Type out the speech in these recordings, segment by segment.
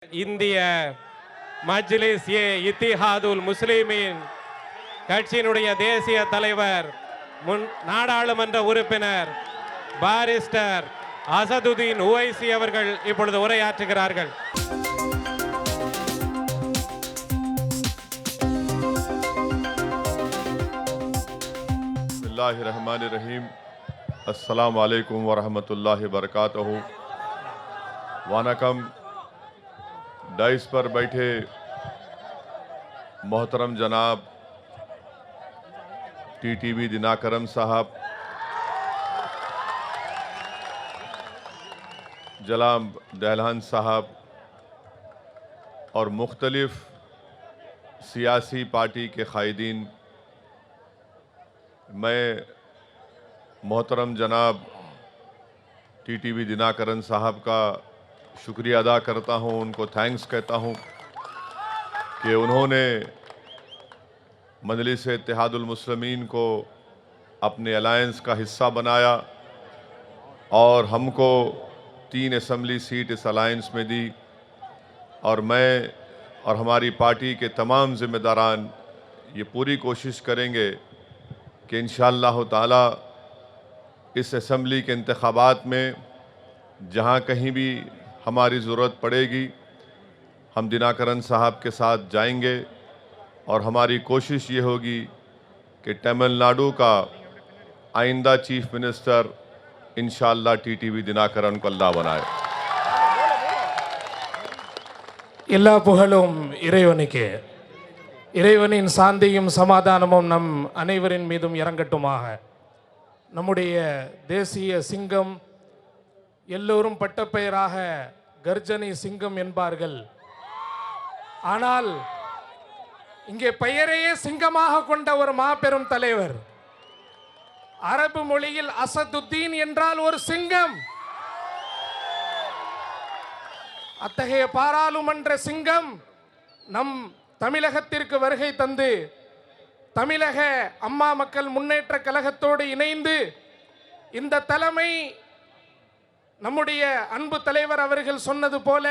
இந்திய மஜ்லிஸ் இத்திஹாதுல் முஸ்லிமீன் கட்சியினுடைய தேசிய தலைவர் நாடாளுமன்ற உறுப்பினர் பாரிஸ்டர் அசதுதீன் உவைசி அவர்கள் இப்பொழுது உரையாற்றுகிறார்கள். बिस्मिल्लाहिर्रहमानिर्रहीम। अस्सलामु अलैकुम वरहमतुल्लाहि वबरकातुहू। वानकम। डाइस पर बैठे मोहतरम जनाब टीटीवी दिनाकरन साहब, जनाब दहलान साहब और मुख्तलिफ सियासी पार्टी के कायदीन, मैं मोहतरम जनाब टीटीवी दिनाकरन साहब का शुक्रिया अदा करता हूं, उनको थैंक्स कहता हूं कि उन्होंने मजलिस इत्तेहादुल मुस्लिमीन को अपने अलायंस का हिस्सा बनाया और हमको 3 असम्बली सीट इस अलायंस में दी। और मैं और हमारी पार्टी के तमाम ज़िम्मेदारान ये पूरी कोशिश करेंगे कि इंशाअल्लाह ताला इस असम्बली के इंतखाबात में जहाँ कहीं भी हमारी ज़रूरत पड़ेगी हम दिनाकरन साहब के साथ जाएंगे और हमारी कोशिश ये होगी कि तमिलनाडु का आइंदा चीफ मिनिस्टर इंशाअल्लाह टीटीवी दिनाकरन को अल्लाह बनाए। எல்லா புகழும் இறைவனுக்கே. இறைவனின் சாந்தியும் சமாதானமும் நம் அனைவரின் மீதும் இறங்கட்டுமாக. நம்முடைய தேசிய சிங்கம், எல்லோரும் பட்டப்பெயராக கர்ஜனை சிங்கம் என்பார்கள். ஆனால் இங்கே பெயரையே சிங்கமாக கொண்ட ஒரு மாபெரும் தலைவர். அரபு மொழியில் அசதுத்தீன் என்றால் ஒரு சிங்கம். அத்தகைய பாராளுமன்ற சிங்கம் நம் தமிழகத்திற்கு வருகை தந்து தமிழக அம்மா மக்கள் முன்னேற்ற கழகத்தோடு இணைந்து இந்த தலைமை நம்முடைய அன்பு தலைவர் அவர்கள் சொன்னது போல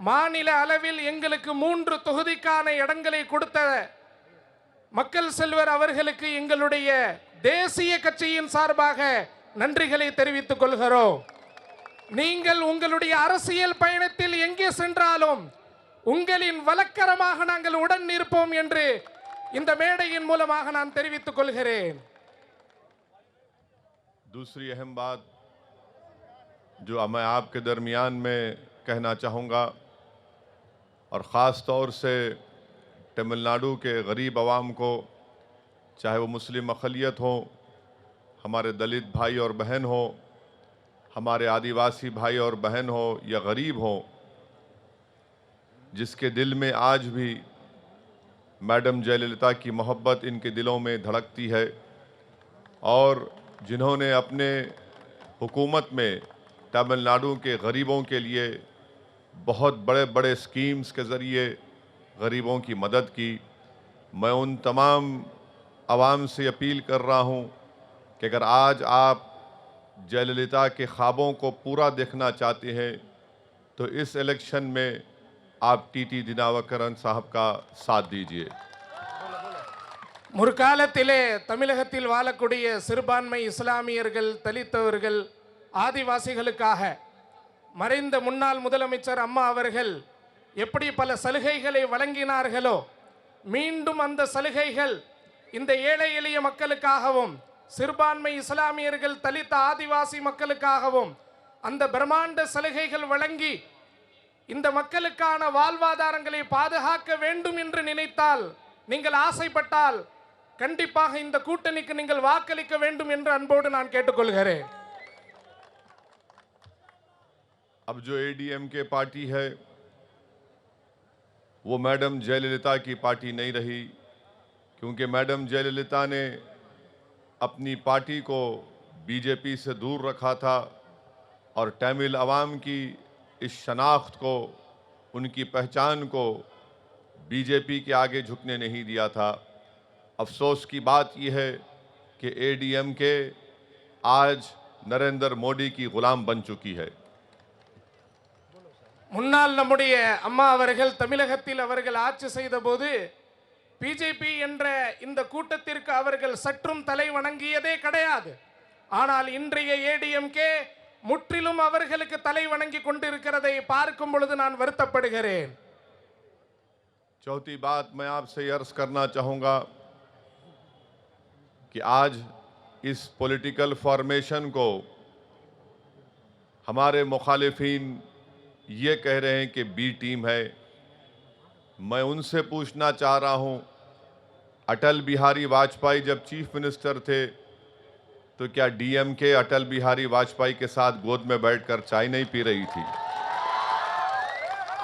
மாநில அளவில் எங்களுக்கு 3 தொகுதிக்கான இடங்களை கொடுத்த மக்கள் செல்வர் அவர்களுக்கு எங்களுடைய தேசிய கட்சியின் சார்பாக நன்றிகளை தெரிவித்துக் கொள்கிறோம். நீங்கள் உங்களுடைய அரசியல் பயணத்தில் எங்கே சென்றாலும் உங்களின் வழக்கரமாக நாங்கள் உடன் இருப்போம் என்று இந்த மேடையின் மூலமாக நான் தெரிவித்துக் கொள்கிறேன். दूसरी अहम बात जो मैं आपके दरमियान में कहना चाहूँगा और ख़ास तौर से तमिलनाडु के गरीब आवाम को, चाहे वो मुस्लिम अक़लियत हो, हमारे दलित भाई और बहन हो, हमारे आदिवासी भाई और बहन हो या गरीब हो, जिसके दिल में आज भी मैडम जयललिता की मोहब्बत इनके दिलों में धड़कती है और जिन्होंने अपने हुकूमत में तमिलनाडु के गरीबों के लिए बहुत बड़े बड़े स्कीम्स के ज़रिए गरीबों की मदद की, मैं उन तमाम आवाम से अपील कर रहा हूँ कि अगर आज आप जयललिता के ख्वाबों को पूरा देखना चाहते हैं तो इस इलेक्शन में आप टीटी दिनाकरन साहब का साथ दीजिए। முற்காலத்திலே தமிழகத்தில் வாழக்கூடிய சிறுபான்மை இஸ்லாமியர்கள், தலித்தவர்கள், ஆதிவாசிகளுக்காக மறைந்த முன்னாள் முதலமைச்சர் அம்மா அவர்கள் எப்படி பல சலுகைகளை வழங்கினார்களோ, மீண்டும் அந்த சலுகைகள் இந்த ஏழை எளிய மக்களுக்காகவும் சிறுபான்மை இஸ்லாமியர்கள், தலித், ஆதிவாசி மக்களுக்காகவும் அந்த பிரம்மாண்ட சலுகைகள் வழங்கி இந்த மக்களுக்கான வாழ்வாதாரங்களை பாதுகாக்க வேண்டும் என்று நினைத்தால், நீங்கள் ஆசைப்பட்டால் கண்டிப்பாக இந்த கூட்டணிக்கு நீங்கள் வாக்களிக்க வேண்டும் என்று அன்போடு நான் கேட்டுக்கொள்கிறேன். अब जो एडीएमके पार्टी है वो मैडम जयललिता की पार्टी नहीं रही, क्योंकि मैडम जयललिता ने अपनी पार्टी को बीजेपी से दूर रखा था और तमिल अवाम की इस शनाख्त को, उनकी पहचान को बीजेपी के आगे झुकने नहीं दिया था। अफसोस की बात यह है कि एडीएमके आज नरेंद्र मोदी की गुलाम बन चुकी है। முன்னாள் நம்முடைய அம்மா அவர்கள் தமிழகத்தில் அவர்கள் ஆட்சி செய்த போது பிஜேபி என்ற இந்த கூட்டத்திற்கு அவர்கள் சற்றும் தலை வணங்கியதே கிடையாது. ஆனால் இன்றைய ஏடிஎம்கே முற்றிலும் அவர்களுக்கு தலை வணங்கி கொண்டிருக்கிறதை பார்க்கும் பொழுது நான் வருத்தப்படுகிறேன். चौथी बात मैं आपसे अर्ज करना चाहूँगा कि आज इस पॉलिटिकल फॉर्मेशन को हमारे मुखालिफिन ये कह रहे हैं कि बी टीम है। मैं उनसे पूछना चाह रहा हूँ, अटल बिहारी वाजपेयी जब चीफ मिनिस्टर थे तो क्या डीएमके अटल बिहारी वाजपेयी के साथ गोद में बैठकर चाय नहीं पी रही थी?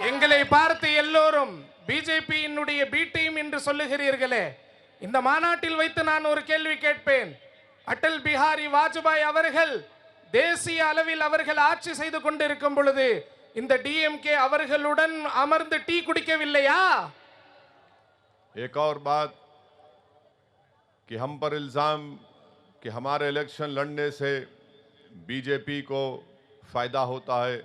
எங்களை பார்த்து எல்லோரும் பிஜேபியினுடைய பி டீம் என்று சொல்லுகிறீர்களே, இந்த மாநாட்டில் வைத்து நான் ஒரு கேள்வி கேட்பேன். அடல் பிஹாரி வாஜ்பாய் அவர்கள் தேசிய அளவில் அவர்கள் ஆட்சி செய்து கொண்டிருக்கும் பொழுது இந்த டிஎம்கே அவர்களுடன் அமர்ந்து டீ குடிக்கவில்லையா? एक और बात कि हम पर इल्ज़ाम कि हमारे इलेक्शन लड़ने से बीजेपी को फ़ायदा होता है।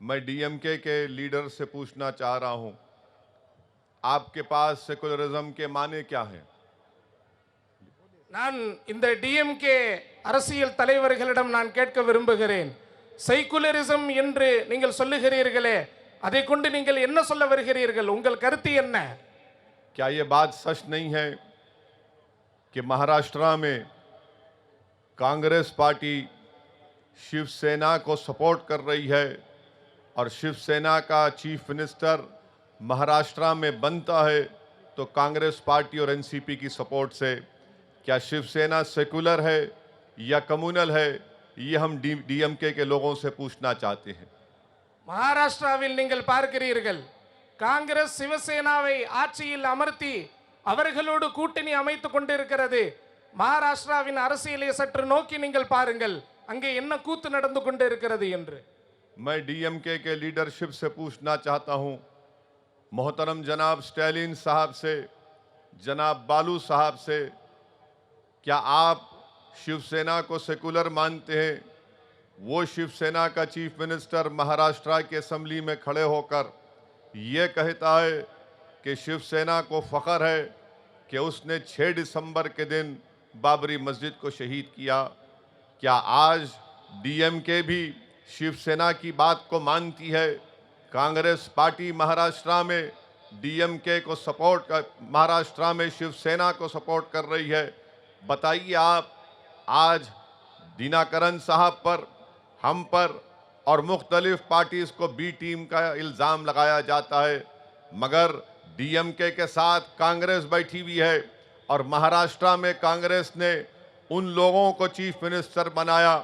मैं डीएमके के लीडर से पूछना चाह रहा हूं, आपके पास सेकुलरिज्म के माने क्या हैं? நான் இந்த டிஎம்கே அரசியல் தலைவர்களிடம் நான் கேட்க விரும்புகிறேன். செகுலரிசம் என்று நீங்கள் சொல்லுகிறீர்களே, அதை கொண்டு நீங்கள் என்ன சொல்ல வருகிறீர்கள்? உங்கள் கருத்து என்ன? क्या ये बात सच नहीं है कि महाराष्ट्र में कांग्रेस पार्टी शिवसेना को सपोर्ट कर रही है और शिवसेना का चीफ मिनिस्टर महाराष्ट्र में बनता है तो कांग्रेस पार्टी और एनसीपी की सपोर्ट से? क्या शिवसेना सेकुलर है या कम्युनल है? ये हम डीएमके के लोगों से पूछना चाहते हैं. மகாராஷ்டிராவில் நீங்கள் பார்க்கிறீர்கள், காங்கிரஸ் சிவசேனாவை ஆட்சியில் அமர்த்தி அவர்களோடு கூட்டணி அமைத்துக் கொண்டிருக்கிறது. மகாராஷ்டிராவின் அரசியலை சற்று நோக்கி நீங்கள் பாருங்கள், அங்கே என்ன கூத்து நடந்து கொண்டிருக்கிறது என்று. मैं डीएमके के लीडरशिप से पूछना चाहता हूं, मोहतरम जनाब स्टैलिन साहब से, जनाब बालू साहब से, क्या आप शिवसेना को सेकुलर मानते हैं? वो शिवसेना का चीफ मिनिस्टर महाराष्ट्र के असेंबली में खड़े होकर ये कहता है कि शिवसेना को फ़ख्र है कि उसने 6 दिसंबर के दिन बाबरी मस्जिद को शहीद किया। क्या आज डीएमके भी शिवसेना की बात को मानती है? कांग्रेस पार्टी महाराष्ट्र में डीएमके को सपोर्ट कर, महाराष्ट्र में शिवसेना को सपोर्ट कर रही है। बताइए आप, आज दिनाकरन साहब पर, हम पर और मुख्तलिफ पार्टीज को बी टीम का इल्ज़ाम लगाया जाता है, मगर डीएमके के साथ कांग्रेस बैठी हुई है और महाराष्ट्र में कांग्रेस ने उन लोगों को चीफ मिनिस्टर बनाया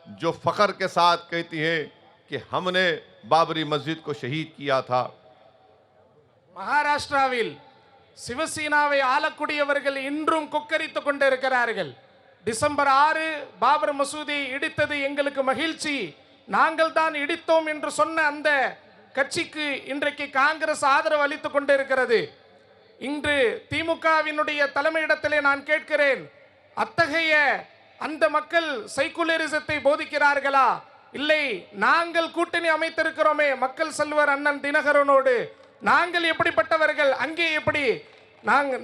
जो फ़ख्र के साथ कहती हैं कि हमने बाबरी मस्जिद को शहीद किया था. மகாராஷ்டிராவில் சிவசேனாவை ஆளக்கூடியவர்கள் இன்றும் கொக்கரித்துக் கொண்டிருக்கிறார்கள். டிசம்பர் 6 பாபர் மசூதியை இடித்தது எங்களுக்கு மகிழ்ச்சி, நாங்கள் தான் இடித்தோம் என்று சொன்ன அந்த கட்சிக்கு இன்றைக்கு காங்கிரஸ் ஆதரவு அளித்துக் கொண்டிருக்கிறது. இன்று திமுகவினுடைய தலைமையிடத்திலே நான் கேட்கிறேன், அத்தகைய அந்த மக்கள் செகுலரிசத்தை போதிக்கிறார்களா? இல்லை, நாங்கள் கூட்டணி அமைத்திருக்கிறோமே மக்கள் செல்வர் அண்ணன் தினகரனோடு, நாங்கள் எப்படிப்பட்டவர்கள், அங்கே எப்படி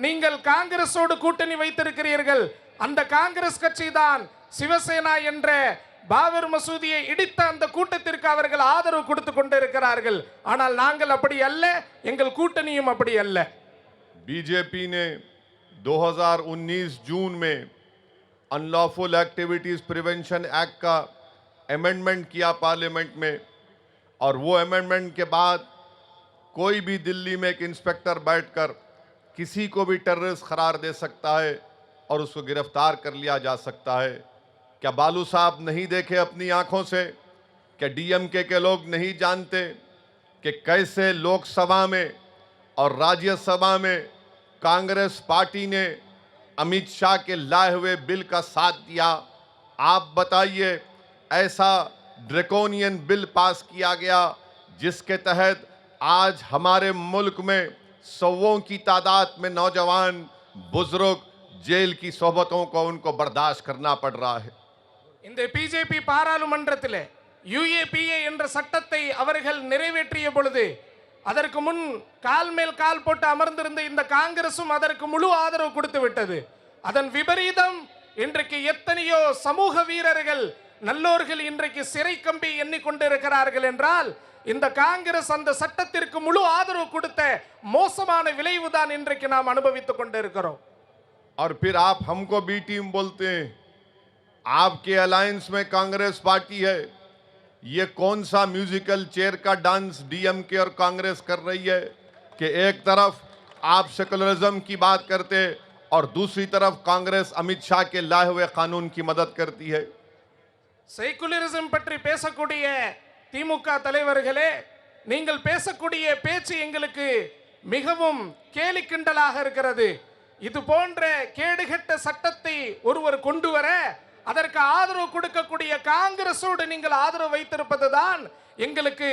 நீங்கள் காங்கிரஸோடு கூட்டணி வைத்திருக்கிறீர்கள்? அந்த காங்கிரஸ் கட்சி தான் சிவசேனா என்ற பாபர் மசூதியை இடித்த அந்த கூட்டத்திற்கு அவர்கள் ஆதரவு கொடுத்து கொண்டிருக்கிறார்கள். ஆனால் நாங்கள் அப்படி அல்ல, எங்கள் கூட்டணியும் அப்படி அல்ல. बीजेपी ने 2019 जून में अनलॉफुल एक्टिविटीज प्रिवेंशन एक्ट का अमेंडमेंट किया पार्लियामेंट में, और वो अमेंडमेंट के बाद कोई भी दिल्ली में एक इंस्पेक्टर बैठकर किसी को भी टेररिस्ट करार दे सकता है और उसको गिरफ्तार कर लिया जा सकता है. क्या बालू साहब नहीं देखे अपनी आंखों से? क्या डीएमके के लोग नहीं जानते कि कैसे लोकसभा में और राज्यसभा में कांग्रेस पार्टी ने अमित शाह के लाए हुए बिल का साथ दिया? आप बताइए, ऐसा ड्रैकोनियन बिल पास किया गया जिसके तहत आज हमारे मुल्क में सौों की तादाद में नौजवान बुजुर्ग जेल की सोबतों को उनको बर्दाश्त करना पड़ रहा है. இந்த பிஜேபி பாராளுமன்றத்திலே UAPA என்ற சட்டத்தை அவர்கள் நிறைவேற்றிய பொழுது அதற்கு முன் கால் மேல் கால் போட்டு அமர்ந்திருந்த இந்த காங்கிரசும் அதற்கு முழு ஆதரவு கொடுத்து விட்டது. அதன் விபரீதம் இன்றைக்கு எத்தனையோ சமூக வீரர்கள் நல்லோர்கள் இன்றைக்கு சிறை கம்பி எண்ணிக்கொண்டிருக்கிறார்கள் என்றால் இந்த காங்கிரஸ் அந்த சட்டத்திற்கு முழு ஆதரவு கொடுத்த மோசமான விளைவுதான் இன்றைக்கு நாம் அனுபவித்துக் கொண்டிருக்கிறோம். और फिर आप हमको बी टीम बोलते हैं. आपके अलायंस में कांग्रेस पार्टी है. ये कौन सा म्यूजिकल चेयर का डांस डीएमके और कांग्रेस कर रही है कि एक तरफ आप सेकुलरिज्म की बात करते और दूसरी तरफ कांग्रेस अमित शाह के लाए हुए कानून की मदद करती है. செகுலரிசம் பற்றி பேசக்கூடிய திமுக தலைவர்களே, நீங்கள் பேசக்கூடிய பேச்சு எங்களுக்கு மிகவும் கேலி கிண்டலாக இருக்கிறது. இது போன்ற கேடுகட்ட சட்டத்தை ஒருவர் கொண்டு வர அதற்கு ஆதரவு கொடுக்கக்கூடிய காங்கிரஸோடு நீங்கள் ஆதரவு வைத்திருப்பதுதான் எங்களுக்கு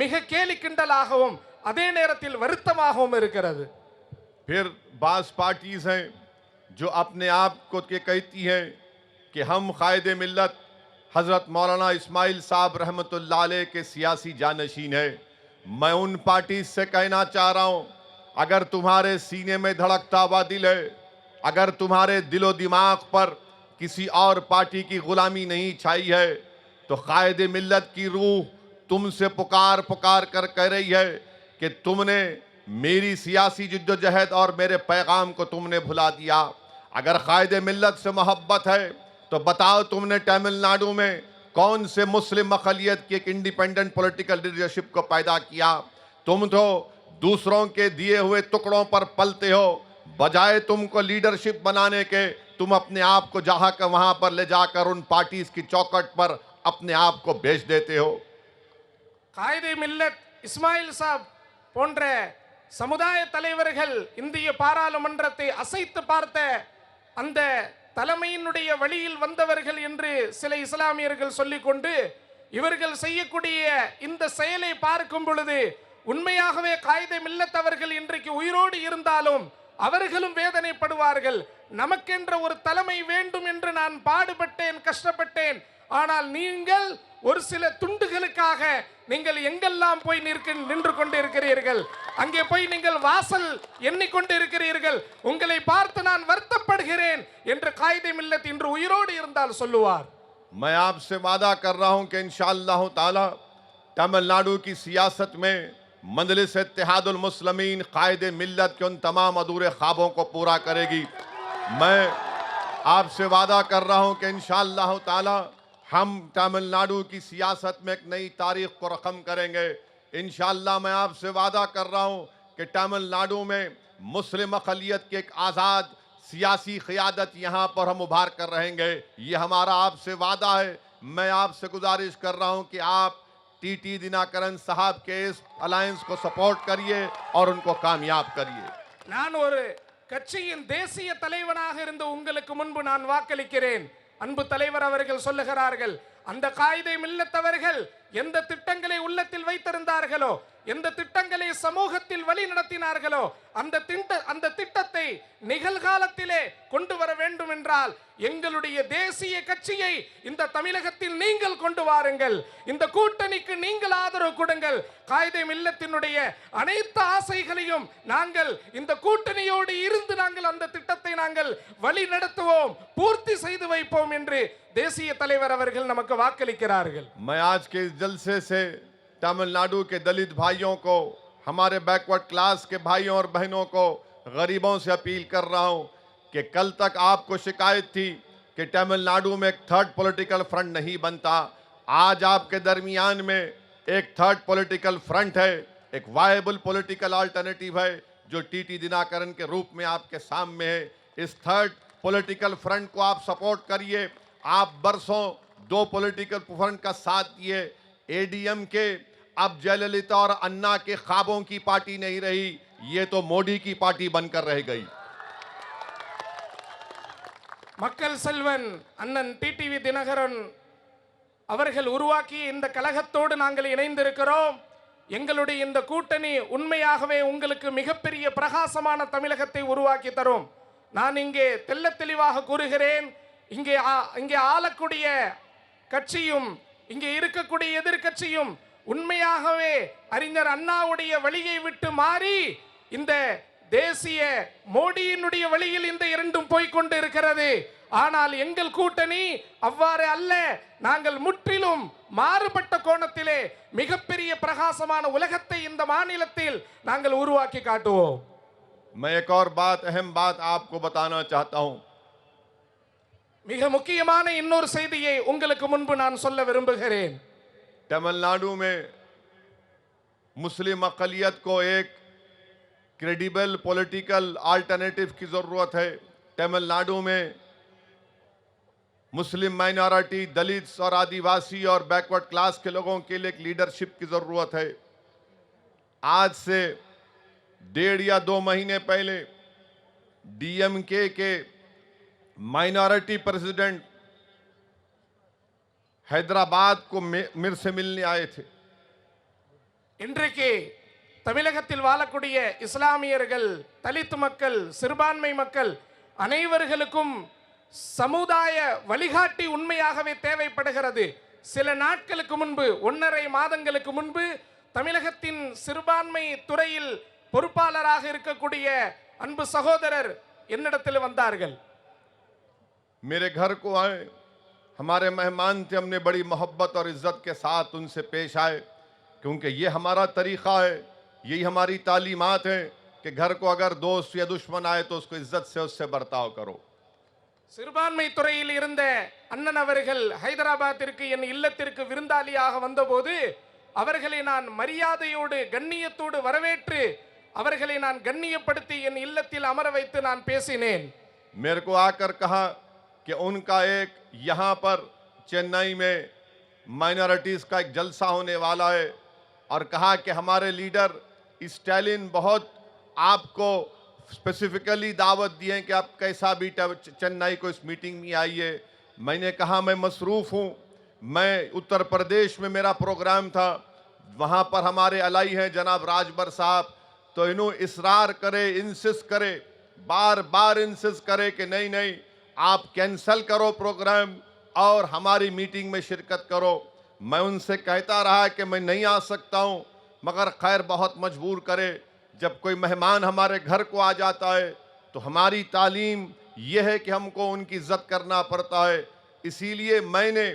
மிக கேலி கிண்டலாகவும் அதே நேரத்தில் வருத்தமாகவும் இருக்கிறது. फिर बास पार्टीज हैं जो अपने आप को के कहती हैं कि हम कायदे मिल्लत हजरत मौलाना इस्माइल साहब रहमतुल्लाह अलैह के सियासी जानशीन है. मैं उन पार्टी से कहना चाह रहा हूं, अगर तुम्हारे सीने में धड़कता हुआ दिल है, अगर तुम्हारे दिलो दिमाग पर किसी और पार्टी की गुलामी नहीं छाई है, तो कायदे मिल्लत की रूह तुमसे पुकार पुकार कर कह रही है कि तुमने मेरी सियासी जिद्दोजहद और मेरे पैगाम को तुमने भुला दिया. अगर कायदे मिल्लत से मोहब्बत है तो बताओ तुमने तमिलनाडु में कौन से मुस्लिम अक़लियत की एक इंडिपेंडेंट पॉलिटिकल लीडरशिप को पैदा किया. तुम तो दूसरों के दिए हुए टुकड़ों पर पलते हो. बजाय तुमको लीडरशिप बनाने के तुम अपने आप को जहां का वहां पर ले जाकर उन पार्टीज की चौकट पर अपने आप को बेच देते हो. காயிதே மில்லத் இஸ்மாயில் சாப் போன்ற சமுதாய தலைவர்கள் இந்திய பாராளுமன்றத்தை அசைத்து பார்த்த அந்த தலைமையினுடைய வழியில் வந்தவர்கள் என்று சில இஸ்லாமியர்கள் சொல்லிக்கொண்டு இவர்கள் செய்யக்கூடிய இந்த செயலை பார்க்கும் பொழுது உண்மையாகவே காயிதே மில்லத் அவர்கள் இன்றைக்கு உயிரோடு இருந்தாலும் அவர்களும் வேதனைப்படுவார்கள். நமக்கென்ற ஒரு தலைமை வேண்டும் என்று நான் பாடுபட்டேன், கஷ்டப்பட்டேன். ஆனால் நீங்கள் ஒரு சில துண்டுகளுக்காக நீங்கள் எங்கெல்லாம் போய் நின்று கொண்டு இருக்கிறீர்கள், அங்கே போய் நீங்கள் வாசல் எண்ணிக்கொண்டு இருக்கிறீர்கள். உங்களை பார்த்து நான் வருத்தப்படுகிறேன் என்று காயிதே மில்லத் இன்று உயிரோடு இருந்தால் சொல்லுவார். मैं आपसे वादा कर रहा हूं कि इंशाअल्लाह ताला तमिलनाडु की सियासत में मजलिस इत्तेहादुल मुस्लिमीन कायदे मिल्लत के उन तमाम अधूरे ख्वाबों को पूरा करेगी. मैं आपसे वादा कर रहा हूं कि इंशाअल्लाह ताला हम तमिलनाडु की सियासत में एक नई तारीख को रकम करेंगे. इंशाअल्लाह मैं आपसे वादा कर रहा हूं कि तमिलनाडु में मुस्लिम अक़लियत की एक आज़ाद सियासी क़यादत यहाँ पर हम उभार कर रहेंगे. ये हमारा आपसे वादा है. मैं आपसे गुजारिश कर रहा हूँ कि आप टीटी दिनाकरन साहब के इस अलायंस को सपोर्ट करिए और उनको कामयाब करिए. நான் ஒரு கட்சியின் தேசிய தலைவனாக இருந்து உங்களுக்கு முன்பு நான் வாக்களிக்கிறேன். அன்பு தலைவர் அவர்கள் சொல்லுகிறார்கள், அந்த காயிதே மில்லத் அவர்கள் எந்த திட்டங்களை உள்ளத்தில் வைத்திருந்தார்களோ, எந்த திட்டங்களை சமூகத்தில் வழி நடத்தினார்களோ, அந்த திட்டத்தை நிகழ்காலத்திலே கொண்டு வர வேண்டும் என்றால் எங்களுடைய தேசிய கட்சியை இந்த தமிழகத்தில் நீங்கள் கொண்டு வாருங்கள். இந்த கூட்டணிக்கு நீங்கள் ஆதரவு கொடுங்கள். காயிதே மில்லத்தினுடைய அனைத்து ஆசைகளையும் நாங்கள் இந்த கூட்டணியோடு இருந்து நாங்கள் அந்த திட்டத்தை நாங்கள் வழி நடத்துவோம், பூர்த்தி செய்து வைப்போம் என்று தேசிய தலைவர் அவர்கள் நமக்கு வாக்களிக்கிறார்கள். मैं आज के इस जलसे से तमिलनाडु के दलित भाइयों को, हमारे बैकवर्ड क्लास के भाइयों और बहनों को, गरीबों से अपील कर रहा हूं कि कल तक आपको शिकायत थी कि तमिलनाडु में एक थर्ड पॉलिटिकल फ्रंट नहीं बनता. आज आपके दरमियान में एक थर्ड पॉलिटिकल फ्रंट है, एक वायबल पॉलिटिकल अल्टरनेटिव है जो टीटी दिनाकरन के रूप में आपके सामने है. इस थर्ड पॉलिटिकल फ्रंट को आप सपोर्ट करिए. आप बरसों दो पॉलिटिकल फ्रंट का साथ दिए. एडीएम के अब जयललिता और अन्ना के ख्वाबों की पार्टी नहीं रही, ये तो मोदी की पार्टी बनकर रह गई. மக்கள் செல்வன் அண்ணன் டிடிவி தினகரன் அவர்கள் உருவாக்கிய இந்த கழகத்தோடு நாங்கள் இணைந்திருக்கிறோம். எங்களுடைய இந்த கூட்டணி உண்மையாகவே உங்களுக்கு மிகப்பெரிய பிரகாசமான தமிழகத்தை உருவாக்கி தரும். நான் இங்கே தெள்ள தெளிவாக கூறுகிறேன், இங்கே ஆளக்கூடிய கட்சியும் இங்கே இருக்கக்கூடிய எதிர்க்கட்சியும் உண்மையாகவே அறிஞர் அண்ணாவுடைய வழியை விட்டு மாறி இந்த தேசிய மோடியினுடைய வழியில் இந்த இரண்டும் போய்க்கொண்டு இருக்கிறது. ஆனால் எங்கள் கூட்டணி அவ்வாறு அல்ல. நாங்கள் முற்றிலும் மாறுபட்ட கோணத்திலே மிகப்பெரிய பிரகாசமான உலகத்தை இந்த மாநிலத்தில் நாங்கள் உருவாக்கி காட்டுவோம். मैं एक और बात, अहम बात आपको बताना चाहता हूं. மிக முக்கியமான இன்னொரு செய்தியை உங்களுக்கு முன்பு நான் சொல்ல விரும்புகிறேன். तमिलनाडु में मुस्लिम अक़लियत को एक क्रेडिबल पॉलिटिकल अल्टरनेटिव की ज़रूरत है. तमिलनाडु में मुस्लिम माइनॉरिटी, दलित्स और आदिवासी और बैकवर्ड क्लास के लोगों के लिए एक लीडरशिप की ज़रूरत है. आज से 1.5 या 2 महीने पहले डीएमके के माइनॉरिटी प्रेसिडेंट हैदराबाद को मेरे से मिलने आए थे. இன்றைக்கு தமிழகத்தில் வாழக்கூடிய இஸ்லாமியர்கள், தலித் மக்கள், சிறுபான்மை மக்கள் அனைவர்களுக்கும் சமுதாய வழிகாட்டி உண்மையாகவே தேவைப்படுகிறது. சில நாட்களுக்கு முன்பு, 1.5 மாதங்களுக்கு முன்பு தமிழகத்தின் சிறுபான்மை துறையில் பொறுப்பாளராக இருக்கக்கூடிய அன்பு சகோதரர் என்னிடத்தில் வந்தார்கள். मेरे घर को आए, हमारे मेहमान थे. हमने बड़ी मोहब्बत और इज्जत के साथ उनसे पेश आए, क्योंकि ये हमारा तरीक़ा है, यही हमारी तालीमात है कि घर को अगर दोस्त या दुश्मन आए तो उसको इज्जत से उससे बर्ताव करो. சிறுபான்மை துறையில் இருந்த அண்ணன் அவர்கள் ஹைதராபாத்திற்கு என் இல்லத்திற்கு விருந்தாளியாக வந்தபோது அவர்களை நான் மரியாதையோடு கண்ணியத்தோடு வரவேற்று அவர்களை நான் கண்ணியப்படுத்தி என் இல்லத்தில் அமர வைத்து நான் பேசினேன். मेरे को आकर कहा कि उनका एक यहाँ पर चेन्नई में माइनॉरिटीज़ का एक जलसा होने वाला है, और कहा कि हमारे लीडर स्टालिन बहुत आपको स्पेसिफिकली दावत दिए कि आप कैसा भी चेन्नई को इस मीटिंग में आइए. मैंने कहा मैं मसरूफ़ हूँ, मैं उत्तर प्रदेश में मेरा प्रोग्राम था, वहाँ पर हमारे अलाई हैं जनाब राजबर साहब. तो इन्हों इसरार करे, इंसिस्ट करे, बार बार इंसिस्ट करे कि नहीं नहीं आप कैंसल करो प्रोग्राम और हमारी मीटिंग में शिरकत करो. मैं उनसे कहता रहा कि मैं नहीं आ सकता हूँ, मगर खैर बहुत मजबूर करे. जब कोई मेहमान हमारे घर को आ जाता है तो हमारी तालीम यह है कि हमको उनकी इज्जत करना पड़ता है. इसीलिए मैंने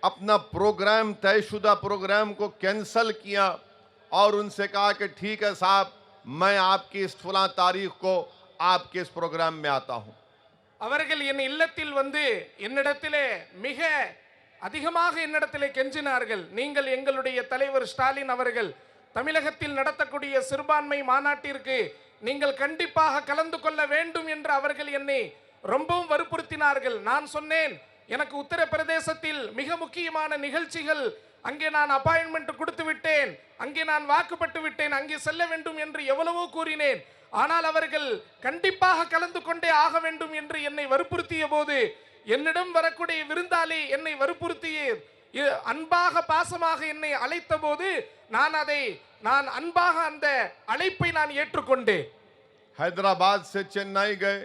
अपना प्रोग्राम, तयशुदा प्रोग्राम को कैंसल किया और उनसे कहा कि ठीक है साहब, मैं आपकी इस फलां तारीख को आपके इस प्रोग्राम में आता हूँ. அவர்கள் என் இல்லத்தில் வந்து என்னிடத்திலே மிக அதிகமாக என்னிடத்திலே கெஞ்சினார்கள். நீங்கள் எங்களுடைய தலைவர் ஸ்டாலின் அவர்கள் தமிழகத்தில் நடத்தக்கூடிய சிறுபான்மை மாநாட்டிற்கு நீங்கள் கண்டிப்பாக கலந்து கொள்ள வேண்டும் என்று அவர்கள் என்னை ரொம்பவும் வற்புறுத்தினார்கள். நான் சொன்னேன், எனக்கு உத்தரப்பிரதேசத்தில் மிக முக்கியமான நிகழ்ச்சிகள், அங்கே நான் அப்பாயின்மெண்ட் கொடுத்து விட்டேன், அங்கே நான் வாக்குப்பட்டு விட்டேன், அங்கே செல்ல வேண்டும் என்று எவ்வளவோ கூறினேன். ஆனால் அவர்கள் கண்டிப்பாக கலந்து கொண்டே ஆக வேண்டும் என்று என்னை வற்புறுத்திய போது, என்னிடம் வரக்கூடிய விருந்தாளி என்னை வற்புறுத்திய அன்பாக பாசமாக என்னை அழைத்த போது நான் அன்பாக அந்த அழைப்பை நான் ஏற்றுக்கொண்டேன். हैदराबाद से चेन्नई गए,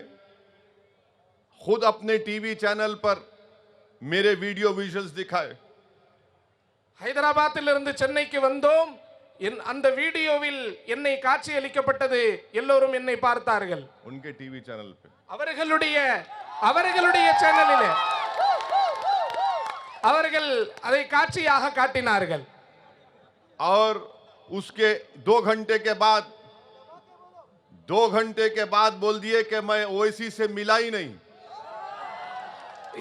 खुद अपने टीवी चैनल पर मेरे वीडियो विजुअल्स दिखाए. ஹைதராபாத்திலிருந்து சென்னைக்கு வந்தோம். அந்த வீடியோவில் என்னை காட்சி அளிக்கப்பட்டது. எல்லோரும் என்னை பார்த்தார்கள். उनके टीवी चैनल पे அவர்களுடைய சேனலிலே அவர்கள் அதை காட்சியாக காட்டினார்கள். और उसके 2 घंटे के बाद बोल दिए कि मैं ओवैसी से मिला ही नहीं.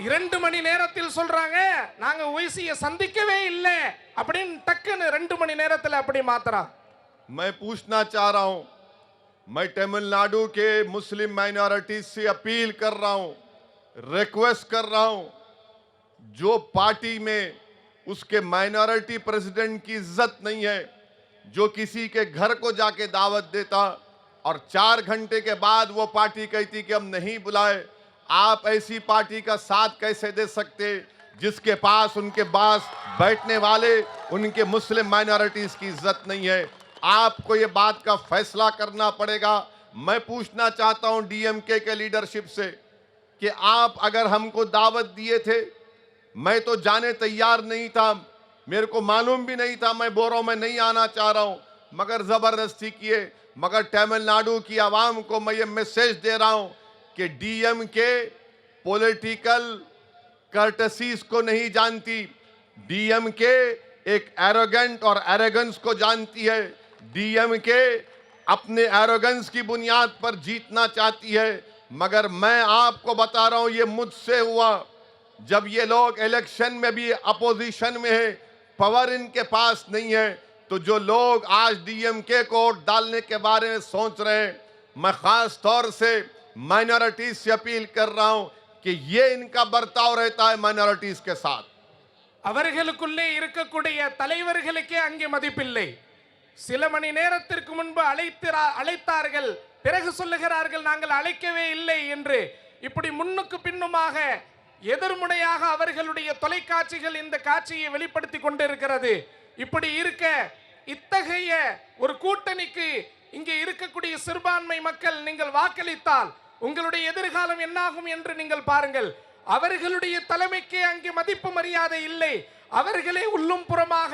2 மணி நேரத்தில் சொல்றாங்க நாங்க ஓய்சியை சந்திக்கவே இல்லை அப்படின்னு டக்குன்னு 2 மணி நேரத்தில் அப்படி மாத்துறான். मैं पूछना चाह रहा हूं, मैं तमिलनाडु के मुस्लिम माइनॉरिटी से अपील कर रहा हूं, रिक्वेस्ट कर रहा हूं, जो पार्टी में उसके माइनॉरिटी प्रेसिडेंट की इज्जत नहीं है, जो किसी के घर को जाके दावत देता और 4 घंटे के बाद वो पार्टी कहती कि हम नहीं बुलाए, आप ऐसी पार्टी का साथ कैसे दे सकते जिसके पास उनके पास बैठने वाले उनके मुस्लिम माइनॉरिटीज की इज्जत नहीं है. आपको ये बात का फैसला करना पड़ेगा. मैं पूछना चाहता हूं डीएमके के लीडरशिप से कि आप अगर हमको दावत दिए थे, मैं तो जाने तैयार नहीं था, मेरे को मालूम भी नहीं था, मैं बोल रहा हूं मैं नहीं आना चाह रहा हूं, मगर जबरदस्ती किए। मगर तमिलनाडु की आवाम को मैं ये मैसेज दे रहा हूं कि डीएमके पॉलिटिकल कर्टसीज को नहीं जानती, डीएमके एक एरोगेंट और एरोगेंस को जानती है। डीएमके अपने एरोगेंस की बुनियाद पर जीतना चाहती है। मगर मैं आपको बता रहा हूं, ये मुझसे हुआ। जब ये लोग इलेक्शन में भी अपोजिशन में है, पावर इनके पास नहीं है, तो जो लोग आज डीएमके को वोट डालने के बारे में सोच रहे हैं, मैं खास तौर से माइनॉरिटीज से अपील कर रहा हूं कि ये इनका बर्ताव रहता है माइनॉरिटीज के साथ। அவர்களுக்குள்ளே இருக்கக்கூடிய தலைவர்களுக்கே அங்கே மதிப்பில்லை. சில மணி நேரத்திற்கு முன்பு அழைத்தார்கள், பிறகு சொல்லுகிறார்கள் நாங்கள் அழைக்கவே இல்லை என்று. இப்படி முன்னுக்கு பின்னுமாக எதிர்முனையாக அவர்களுடைய தொலைக்காட்சிகள் இந்த காட்சியை வெளிப்படுத்தி கொண்டிருக்கிறது. இப்படி இருக்க இத்தகைய ஒரு கூட்டணிக்கு இங்கே இருக்கக்கூடிய சிறுபான்மை மக்கள் நீங்கள் வாக்களித்தால் உங்களுடைய எதிர்காலம் என்னாகும் என்று நீங்கள் பாருங்கள். அவர்களுடைய தலைமைக்கு அங்கே மதிப்பு மரியாதை இல்லை. அவர்களே உள்ளும் புறமாக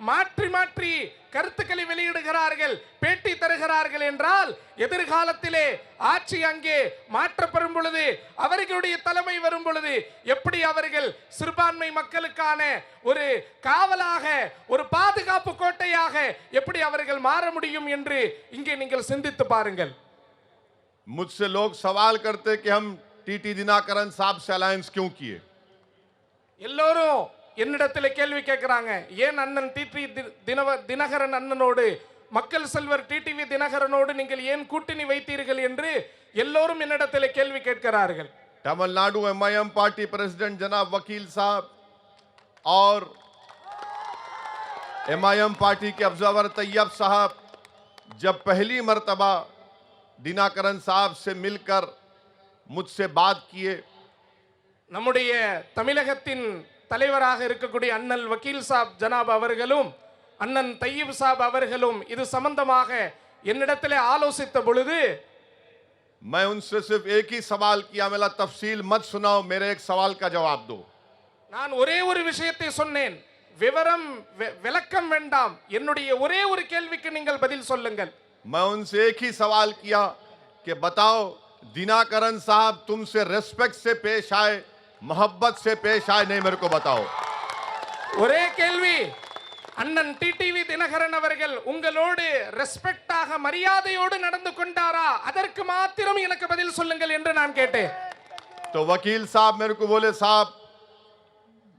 மாற்றி மாற்றி கருத்துக்களை வெளியிடுகிறார்கள், பேட்டி தருகிறார்கள் என்றால் எதிர்காலத்திலே ஆட்சி அங்கே மாற்றப்படும் பொழுது, அவர்களுடைய தலைமை வரும் பொழுது எப்படி அவர்கள் சிறுபான்மை மக்களுக்கான ஒரு காவலாக, ஒரு பாதுகாப்பு கோட்டையாக எப்படி அவர்கள் மாற முடியும் என்று இங்கே நீங்கள் சிந்தித்து பாருங்கள். मुझसे लोग सवाल करते कि हम टीटी दिनाकरन साहब से अलायंस क्यों किए। எல்லோரும் என்னிடத்தில் கேள்வி கேட்கிறாங்க, ஏன் அண்ணன் டிடிவி தினகரன் அண்ணனோடு, மக்கள் செல்வர் டிடிவி தினகரனோடு நீங்கள் ஏன் கூட்டணி வைத்தீர்கள் என்று எல்லோரும் என்னிடத்தில் கேள்வி கேட்கிறார்கள். तमिलनाडु एमआईएम पार्टी प्रेसिडेंट जनाब वकील साहब और एमआईएम पार्टी के ऑब्जर्वर तैयब साहब जब पहली मर्तबा दिनाकरन साहब से मिलकर मुझसे बात किए, நம்முடைய தமிழகத்தின் தலைவராக இருக்கக்கூடிய அண்ணல் வக்கீல் சாப் ஜனாப் அவர்களும் அண்ணன் தையீப் சாப் அவர்களும் இது சம்பந்தமாக என்னிடத்திலே ஆலோசித்த பொழுது मैं उनसे सिर्फ एक ही सवाल किया, मेरा तफसील मत सुनाओ, मेरे एक सवाल का जवाब दो। நான் ஒரே ஒரு விஷயத்தை சொன்னேன், விவரம் விளக்கம் வேண்டாம், என்னுடைய ஒரே ஒரு கேள்விக்கு நீங்கள் பதில் சொல்லுங்கள். मैं उनसे एक ही सवाल किया कि बताओ दिनाकरन साहब तुमसे रेस्पेक्ट से पेश आए, मोहब्बत से पेश आए, नहीं मेरे को बताओ। ஒரே கேள்வி, அண்ணன் டிடிவி தினகரன் அவர்கள் உங்களோடு ரெஸ்பெக்டாக மரியாதையோடு நடந்து கொண்டாரா, அதற்கு மாத்திரம் எனக்கு பதில் சொல்லுங்கள் என்று நான் கேட்டேன். तो वकील साहब मेरे को बोले साहब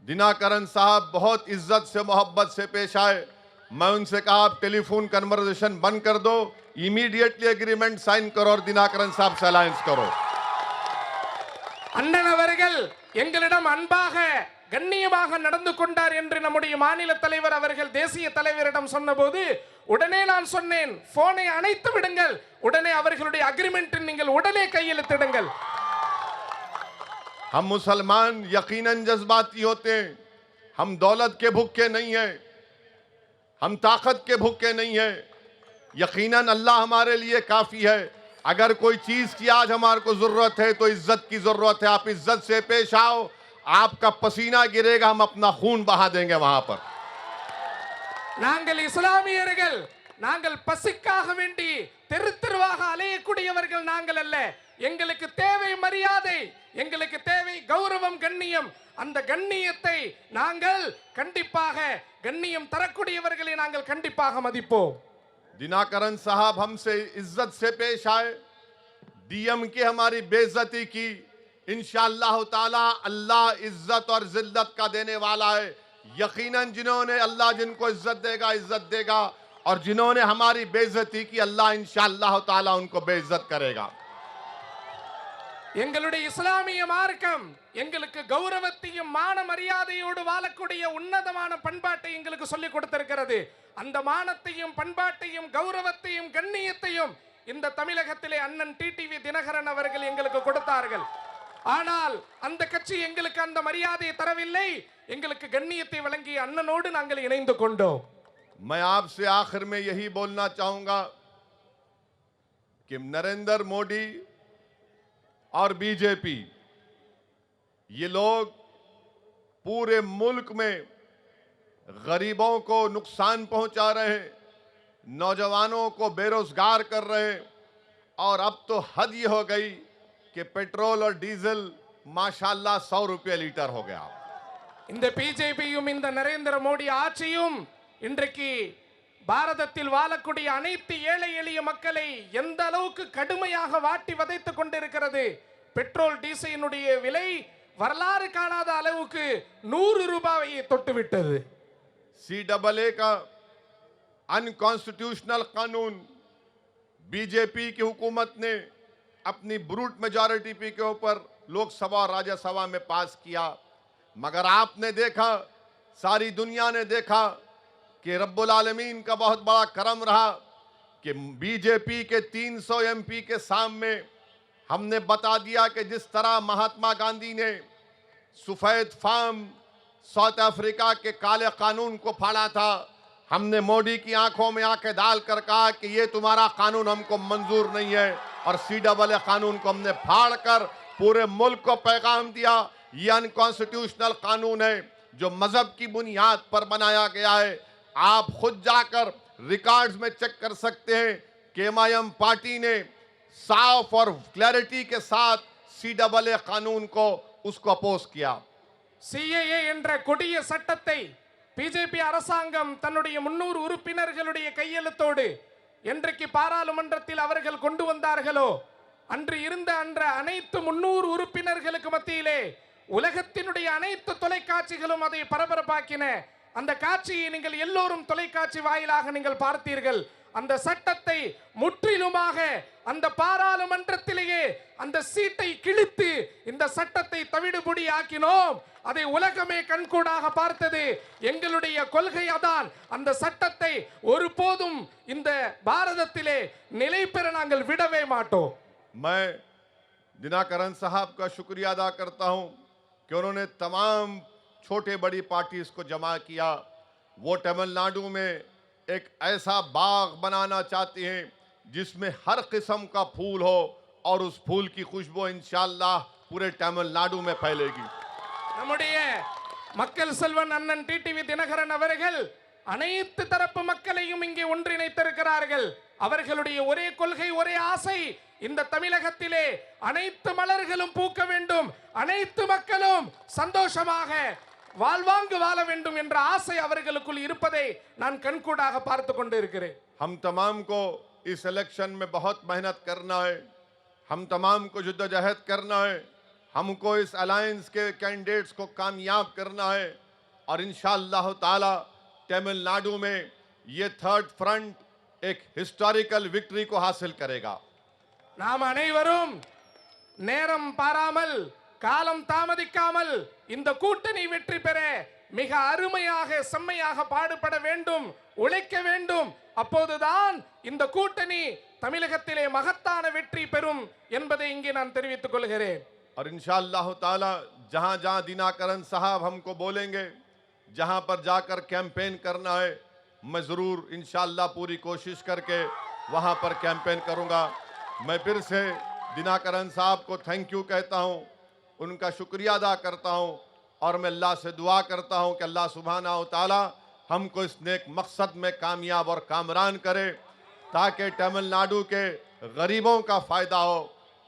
दिनाकरन साहब बहुत इज्जत से मोहब्बत से पेश आए। मैं उनसे कहा आप टेलीफोन कन्वर्सेशन बंद कर दो, इमीडिएटली एग्रीमेंट साइन करो और दिनाकरन साहब से अलायंस करो। அண்ணன் அவர்கள் எங்களிடம் அன்பாக கண்ணியமாக நடந்து கொண்டார் என்று நம்முடைய மாநில தலைவர் அவர்கள் தேசிய தலைவரிடம் சொன்னபோது உடனே நான் சொன்னேன், போனை அணைத்து விடுங்கள், உடனே அவர்களுடைய அக்ரிமெண்ட் நீங்கள் உடனே கையெழுத்திடுங்கள். हम मुसलमान यकीनन जज्बाती होते हैं, हम दौलत के भूखे नहीं हैं, हम ताकत के भूखे नहीं हैं। यकीनन अल्लाह हमारे लिए काफी है। अगर कोई चीज की आज हमारे को जरूरत है तो इज्जत की जरूरत है। आप इज्जत से पेश आओ, आपका पसीना गिरेगा, हम अपना खून बहा देंगे वहां पर। நாங்கள் இஸ்லாமியர்கள், நாங்கள் பசிக்காக வேண்டி தெரு தெருவாக அலையக்கூடியவர்கள் நாங்கள் அல்ல. எங்களுக்கு தேவை மரியாதை, எங்களுக்கு தேவை கௌரவம், கண்ணியம். அந்த கண்ணியத்தை நாங்கள் கண்டிப்பாக, கண்ணியம் தரக்கூடியவர்களை நாங்கள் கண்டிப்பாக மதிப்போம். दिनाकरन साहब हमसे इज्जत से पेश आए, डीएम के हमारी बेइज्जती की, इंशाअल्लाह ताला अल्लाह इज्जत और जिल्लत का देने वाला है। यकीनन जिन्होंने, अल्लाह जिनको इज्जत देगा इज्जत देगा, और जिन्होंने हमारी बेइज्जती की अल्लाह इंशाअल्लाह ताला उनको बेइज्जत करेगा। எங்களுடைய இஸ்லாமிய மார்க்கம் எங்களுக்கு கௌரவத்தையும் மான மரியாதையோடு வாழக்கூடிய உன்னதமான பண்பாட்டை எங்களுக்கு சொல்லிக் கொடுத்திருக்கிறது. அந்த மானத்தையும் பண்பாட்டையும் கௌரவத்தையும் கண்ணியத்தையும் இந்த தமிழகத்திலே அண்ணன் டிடிவி தினகரன் அவர்கள் எங்களுக்கு கொடுத்தார்கள். ஆனால் அந்த கட்சி எங்களுக்கு அந்த மரியாதையை தரவில்லை, எங்களுக்கு கண்ணியத்தை வழங்கி அண்ணனோடு நாங்கள் இணைந்து கொண்டோம். मैं आपसे आखिर में यही बोलना चाहूंगा कि नरेंद्र मोदी और बीजेपी, ये लोग पूरे मुल्क में गरीबों को नुकसान पहुंचा रहे हैं, नौजवानों को बेरोजगार कर रहे हैं, और अब तो हद ये हो गई कि पेट्रोल और डीजल माशाल्लाह 100 रुपये लीटर हो गया। இந்த பிஜேபியும் இந்த நரேந்திர மோடி ஆட்சியும் இன்றைக்கு பாரதத்தில் வாழக்கூடிய அனைத்து ஏழை எளிய மக்களை எந்த அளவுக்கு கடுமையாக வாட்டி வதைத்துக் கொண்டிருக்கிறது. பெட்ரோல் டீசலினுடைய விலை வரலாறு காணாத அளவுக்கு 100 ரூபாயை தொட்டுவிட்டது. CAA का अनकॉन्स्टिट्यूशनल कानून बीजेपी की हुकूमत ने अपनी ब्रूट मेजॉरिटी के ऊपर लोकसभा और राज्यसभा में पास किया, मगर आपने देखा, सारी दुनिया ने देखा कि रब्बुल आलमीन का बहुत बड़ा करम रहा कि बीजेपी के 300 MP के सामने हमने बता दिया कि जिस तरह महात्मा गांधी ने सफेद फार्म साउथ अफ्रीका के काले कानून को फाड़ा था, हमने मोदी की आंखों में आंखें डालकर कहा कि ये तुम्हारा कानून हमको मंजूर नहीं है, और CAA कानून को हमने फाड़ कर पूरे मुल्क को पैगाम दिया, ये अनकॉन्स्टिट्यूशनल कानून है जो मजहब की बुनियाद पर बनाया गया है। आप खुद जाकर रिकॉर्ड्स में चेक कर सकते हैं कि MIM पार्टी ने साफ और क्लैरिटी के साथ CAA कानून को उसको अपोज किया। CAA என்ற கொடிய சட்டத்தை பிஜேபி அரசாங்கம் தன்னுடைய 300 உறுப்பினர்களுடைய கையெழுத்தோடு என்றைக்கு பாராளுமன்றத்தில் அவர்கள் கொண்டு வந்தார்களோ அன்று இருந்த அனைத்து 300 உறுப்பினர்களுக்கு மத்தியிலே உலகத்தினுடைய அனைத்து தொலைக்காட்சிகளும் அதை பரபரப்பாக்கின. அந்த காட்சியை நீங்கள் எல்லோரும் தொலைக்காட்சி வாயிலாக நீங்கள் பார்த்தீர்கள். அந்த சட்டத்தை முற்றிலுமாக அந்த பாராளுமன்றத்திலேயே அந்த சீட்டை கிழித்து இந்த சட்டத்தை தவிடுபொடி ஆக்கினோம். அதை உலகமே கண்கூடாக பார்த்தது. எங்களுடைய கொள்கை அதான். அந்த சட்டத்தை ஒருபோதும் இந்த பாரதத்திலே நிலை பெற நாங்கள் விடவே மாட்டோம். मैं दिनाकरन साहब का शुक्रिया अदा करता हूं कि उन्होंने तमाम छोटे बड़ी पार्टीज को जमा किया। वो तमिलनाडु में एक ऐसा बाग बनाना चाहते हैं जिसमें हर किस्म का फूल हो, और उस फूल की खुशबू इंशाअल्लाह पूरे तमिलनाडु में फैलेगी। நம்முடைய மக்கள் செல்வன் அண்ணன் டிடிவி தினகரன் அவர்கள் அனைத்து தரப்பு மக்களையும் இங்கே ஒன்றிணைத்திருக்கிறார்கள். அவர்களுடைய ஒரே கொள்கை, ஒரே ஆசை, இந்த தமிழகத்திலே அனைத்து மலர்களும் பூக்க வேண்டும், அனைத்து மக்களும் சந்தோஷமாக வாழ்வாங்கு வாழ வேண்டும் என்ற ஆசை அவர்களுக்குள் இருப்பதை நான் கண்கூடாக பார்த்து கொண்டு இருக்கிறேன். हम तमाम को इस इलेक्शन में बहुत मेहनत करना है, हम तमाम को जद्दोजहद करना है, हमको इस अलायंस के कैंडिडेट्स को कामयाब करना है, और इंशाअल्लाह ताला तमिलनाडु में ये थर्ड फ्रंट एक हिस्टोरिकल विक्ट्री को हासिल करेगा। நாம் அனைவரும் நேரம் பாராமல், காலம் தாமதிக்காமல் இந்த கூட்டணி வெற்றி பெற மிக அருமையாக செம்மையாக பாடுபட வேண்டும், உழைக்க வேண்டும். அப்போதுதான் இந்த கூட்டணி தமிழகத்திலே மகத்தான வெற்றி பெறும் என்பதை இங்கே நான் தெரிவித்துக் கொள்கிறேன். और इंशाअल्लाह ताला जहां जहां दिनाकरन साहब हमको बोलेंगे, जहां पर जाकर कैंपेन करना है, मैं ज़रूर इंशाअल्लाह पूरी कोशिश करके वहां पर कैंपेन करूंगा। मैं फिर से दिनाकरन साहब को थैंक यू कहता हूं, उनका शुक्रिया अदा करता हूं, और मैं अल्लाह से दुआ करता हूं कि अल्लाह सुब्हानहू व तआला हमको इस नेक मकसद में कामयाब और कामरान करे, ताकि तमिलनाडु के गरीबों का फ़ायदा हो,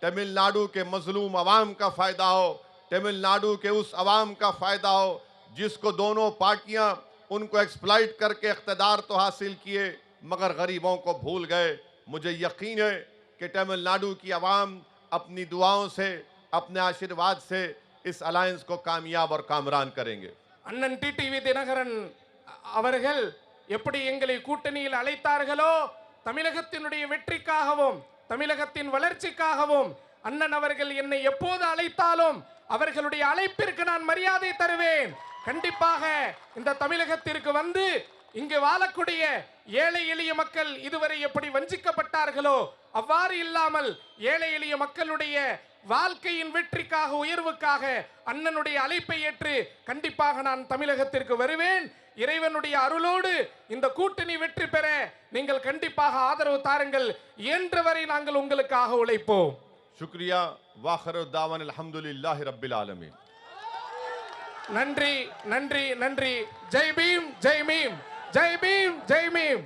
तमिलनाडु के मजलूम अवाम का फ़ायदा हो, तमिलनाडु के उस अवाम का फ़ायदा हो जिसको दोनों पार्टियां उनको एक्सप्लॉइट करके इक़्तिदार तो हासिल किए मगर गरीबों को भूल गए। मुझे यकीन है कि तमिलनाडु की अवाम अपनी दुआओं से, अपने आशीर्वाद से इस अलायंस को कामयाब और कामरान करेंगे। அண்ணன் டிடிவி தினகரன் அவர்கள் எப்படி எங்களை கூட்டணியில் அழைத்தார்களோ, தமிழகத்தினுடைய வெற்றிக்காகவும் தமிழகத்தின் வளர்ச்சிக்காகவும் அண்ணன் அவர்கள் என்னை எப்போது அழைத்தாலும் அவர்களுடைய அழைப்பிற்கு நான் மரியாதை தருவேன். கண்டிப்பாக இந்த தமிழகத்திற்கு வந்து இங்கு வாழக்கூடிய ஏழை எளிய மக்கள் இதுவரை எப்படி வஞ்சிக்கப்பட்டார்களோ அவ்வாறு இல்லாமல் ஏழை எளிய மக்களுடைய வாழ்க்கையின் வெற்றிக்காக, உயர்வுக்காக அண்ணனுடைய அழைப்பை ஏற்று கண்டிப்பாக நான் தமிழகத்திற்கு வருவேன். இறைவனுடைய அருளோடு இந்த கூட்டணி வெற்றி பெற நீங்கள் கண்டிப்பாக ஆதரவு தாருங்கள். இயன்றவரை நாங்கள் உங்களுக்காக உழைப்போம். शुक्रिया। वाखिर दावन अल्हम्दुलिल्लाहि रब्बिल आलमीन। நன்றி நன்றி நன்றி. ஜெய் பீம் ஜெய் மீம், ஜெய் பீம் ஜெய் மீம்.